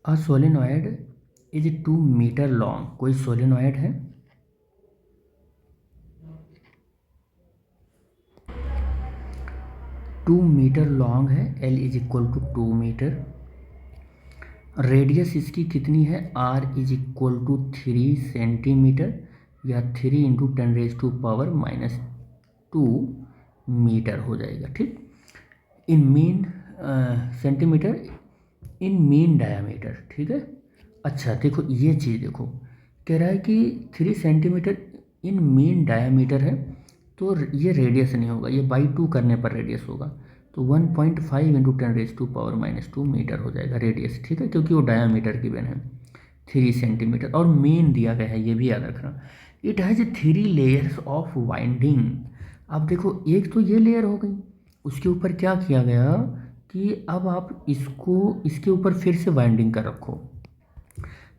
A solenoid is 2 metre long. कोई solenoid है 2 metre long है, L is equal to 2 metre. Radius इसकी कितनी है, R is equal to 3 centimetre या 3 × 10⁻⁻² मीटर हो जाएगा। ठीक, in mean centimetre in mean diameter. ठीक है। अच्छा देखो ये चीज़ देखो, कह रहा है कि 3 सेंटीमीटर इन मीन डायामीटर है, तो ये रेडियस नहीं होगा, ये बाई 2 करने पर रेडियस होगा। तो 1.5 × 10⁻² मीटर हो जाएगा रेडियस। ठीक है, क्योंकि वो डायामीटर गिवन है 3 सेंटीमीटर। और मेन दिया गया है, ये भी याद रखना, it has 3 layers of winding. अब देखो एक तो ये लेयर हो गई, उसके ऊपर क्या किया गया कि अब आप इसको इसके ऊपर फिर से वाइंडिंग कर रखो।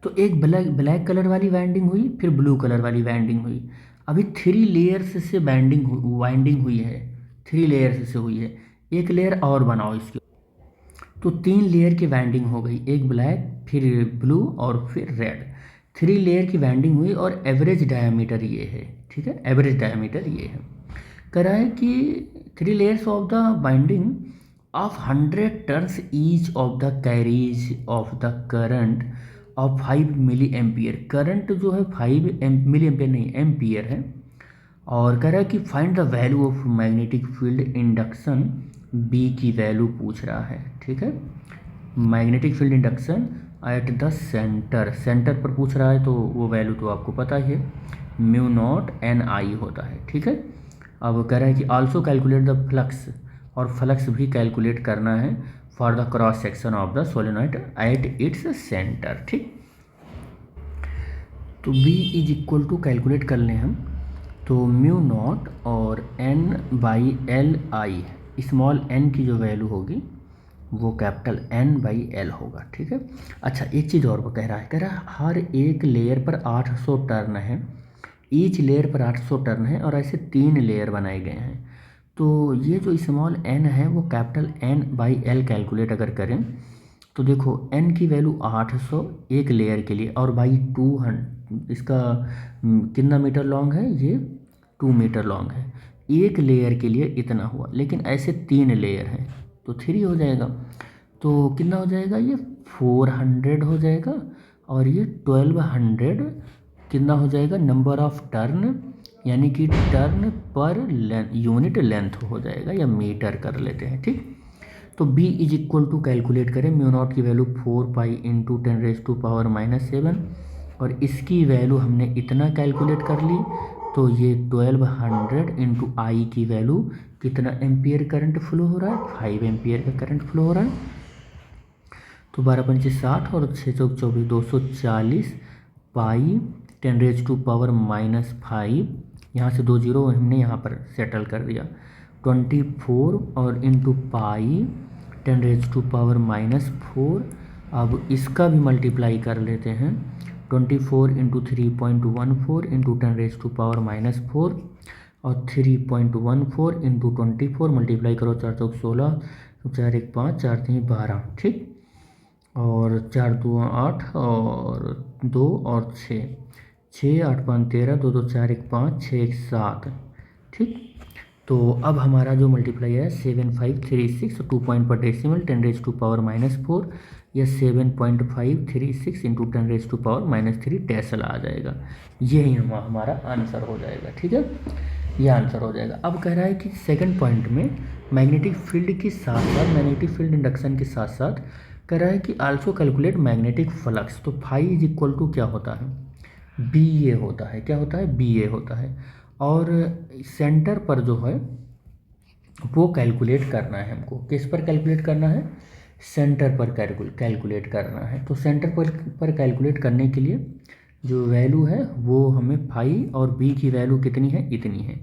तो एक ब्लैक ब्लैक कलर वाली वाइंडिंग हुई, फिर ब्लू कलर वाली वाइंडिंग हुई। अभी 3 लेयर्स से वाइंडिंग हुई है, 3 लेयर्स से हुई है। एक लेयर और बनाओ इसके, तो 3 लेयर की वाइंडिंग हो गई, एक ब्लैक फिर ब्लू और फिर रेड। 3 लेयर की वाइंडिंग हुई और एवरेज डायमीटर ये है। ठीक है, एवरेज डायमीटर ये है। कह रहा है कि 3 layers of the binding of 100 turns each of the carries of the current of 5 milliampere. Current जो है 5 मिली एम्पियर नहीं, एम्पियर है। और कह रहा है कि find the value of magnetic field induction, B की वैल्यू पूछ रहा है। ठीक है, magnetic field induction at the centre, centre पर पूछ रहा है, तो वो वैल्यू तो आपको पता ही है, μ0 Ni होता है। ठीक है। अब कह रहा है कि आल्सो कैलकुलेट द फ्लक्स, और फ्लक्स भी कैलकुलेट करना है for the cross section of the solenoid at its centre. ठीक, तो B is equal to calculate कर लें हम, तो μ0 और N/Li, स्मॉल n की जो वैल्यू होगी वो कैपिटल N/L होगा। ठीक है। अच्छा एक चीज़ और वो कह रहा है हर एक लेयर पर 800 टर्न है, ईच लेयर पर 800 टर्न है, और ऐसे 3 लेयर बनाए गए हैं। तो ये जो स्मॉल n है वो कैपिटल N/L कैलकुलेट अगर करें, तो देखो n की वैल्यू 800 एक लेयर के लिए, और बाई 200 इसका कितना मीटर लॉन्ग है, ये 2 मीटर लॉन्ग है। एक लेयर के लिए इतना हुआ, लेकिन ऐसे 3 लेयर हैं तो 3 हो जाएगा। तो कितना हो जाएगा, ये 400 हो जाएगा, और ये 1200 कितना हो जाएगा, नंबर ऑफ टर्न, यानी कि टर्न पर यूनिट लेंथ हो जाएगा, या मीटर कर लेते हैं। ठीक, तो B is equal to calculate करें, μ0 की वैल्यू 4π × 10⁻⁷, और इसकी वैल्यू हमने इतना कैलकुलेट कर ली, तो ये 1200 × I की वैल्यू कितना एम्पियर करंट फ्लो हो रहा है, 5 एम्पियर का करंट फ्लो हो रहा है। तो 12×5 60 और 6 चौक 24, 240 पाई 10⁻⁻5, यहाँ से 2 जीरो हमने यहाँ पर सेटल कर दिया, 24 और इंटू पाई 10⁻⁻4। अब इसका भी मल्टीप्लाई कर लेते हैं, 24 × 3.14 इंटू 10⁻⁻4, और 3.14 × 24 मल्टीप्लाई करो, 4 चौक 16, 4 1 5, 4 3 12। ठीक, और 4 2 8 और 2 और 6, 6 8 5 13, 2 2 4 1 5, 6 1 7। ठीक, तो अब हमारा जो मल्टीप्लाई है 7536, 2 पॉइंट पर डेसिमल 10⁻⁻4, या 7.536 इंटू 10⁻⁻3 डेसिमल आ जाएगा। यही हमारा आंसर हो जाएगा। ठीक है, ये आंसर हो जाएगा। अब कह रहा है कि सेकंड पॉइंट में मैग्नेटिक फील्ड के साथ साथ, मैग्नेटिक फील्ड इंडक्शन के साथ साथ कह रहा है कि आल्सो कैलकुलेट मैग्नेटिक फ्लक्स। तो फाई इज इक्वल टू क्या होता है, BA होता है। क्या होता है, BA होता है। और सेंटर पर जो है वो कैलकुलेट करना है हमको, किस पर कैलकुलेट करना है, सेंटर पर कैलकुलेट करना है। तो सेंटर पर कैलकुलेट करने के लिए जो वैल्यू है वो हमें फाई, और B की वैल्यू कितनी है, इतनी है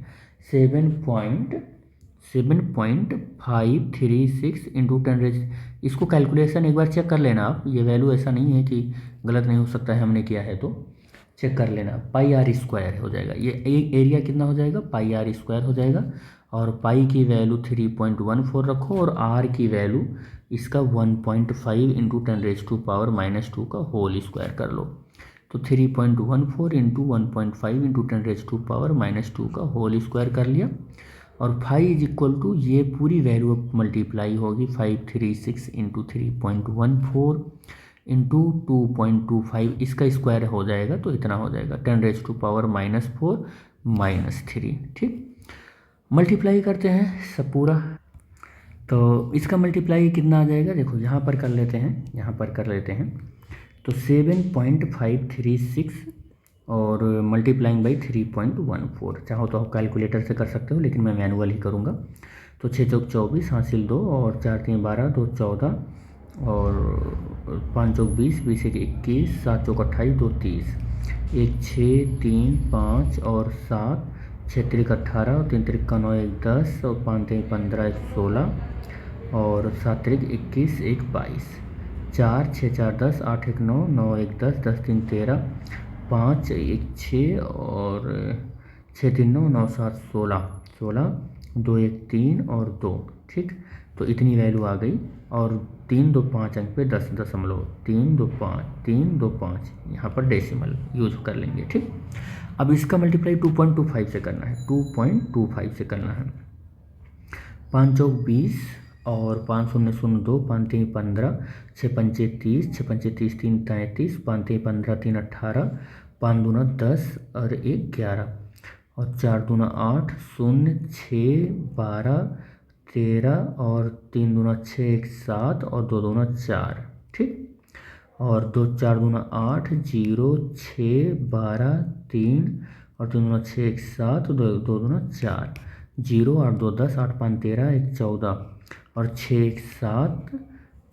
7.536 इंटू 10। इसको कैलकुलेशन एक बार चेक कर लेना आप, ये वैल्यू ऐसा नहीं है कि गलत नहीं हो सकता है, हमने किया है तो चेक कर लेना। πr² हो जाएगा, ये एरिया कितना हो जाएगा, πr² हो जाएगा। और पाई की वैल्यू 3.14 रखो, और r की वैल्यू इसका 1.5 इंटू 10⁻⁻² का होल स्क्वायर कर लो। तो 3.14 इंटू 1.5 इंटू 10⁻⁻² का होल स्क्वायर कर लिया। और 5 इज इक्वल टू ये पूरी वैल्यू मल्टीप्लाई होगी 536 इंटू 3.14 इंटू 2.25, इसका स्क्वायर हो जाएगा तो इतना हो जाएगा 10⁻⁻⁴ -3। ठीक, मल्टीप्लाई करते हैं सब पूरा। तो इसका मल्टीप्लाई कितना आ जाएगा, देखो यहाँ पर कर लेते हैं, यहाँ पर कर लेते हैं। तो 7.536 और मल्टीप्लाइंग बाई 3.14, चाहो तो आप कैलकुलेटर से कर सकते हो, लेकिन मैं मैनुअल ही करूँगा। तो 6 चौक 24 हासिल 2 और 4 3 12 2 14 और 5 चौक 20 20 1 21 7 चौक 28 2 30 1 6 3 5 और 7 6 3 18 और 3 3 9 1 10 और 5 3 15 1 16 और 7 3 21 1 22 4 6 4 10 8 1 9 9 1 10 10 3 13 5 1 6 और 6 3 9 9 7 16 16 2 1 3 और 2। ठीक, तो इतनी वैल्यू आ गई। और 3 2 5 अंक पे 10.3 2 5 3 2 5 यहाँ पर डेसिमल यूज कर लेंगे। ठीक, अब इसका मल्टीप्लाई 2.25 से करना है, 2.25 से करना है। 5 चौक 20 और 5 0 0 2 5 3 15 6 5 30 6 5 30 3 33 5 3 15 3 18 5 दूना 10 और 1 11 और 4 दूना 8 0 6 12 13 और 3 दूना 6 1 7 और 2 दूना 4। ठीक, और 2 4 दूना 8 0 6 12 3 और 3 दूना 6 1 7 और 2 दूना 4 0 8 2 10 8 5 13 1 14 और 6 1 7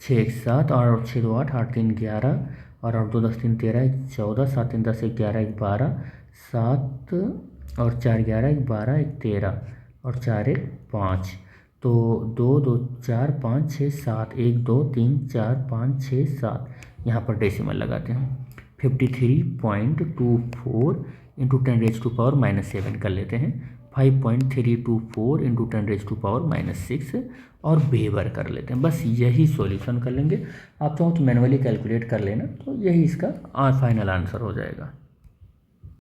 6 1 7 और 6 2 8 8 3 11 और 8 2 10 3 13 1 14 7 3 10 1 11 1 12 7 और 4 11 1 12 1 13 और 4 1 5। तो 2 2 4 5 6 7 1 2 3 4 5 6 7, यहाँ पर डेसिमल लगाते हैं। 53.24 इंटू 10⁻⁻7 कर लेते हैं। 5.324 इंटू 10⁻⁻6 और वेबर कर लेते हैं। बस यही सॉल्यूशन कर लेंगे। आप चाहो तो मैनुअली कैलकुलेट कर लेना, तो यही इसका फाइनल आंसर हो जाएगा।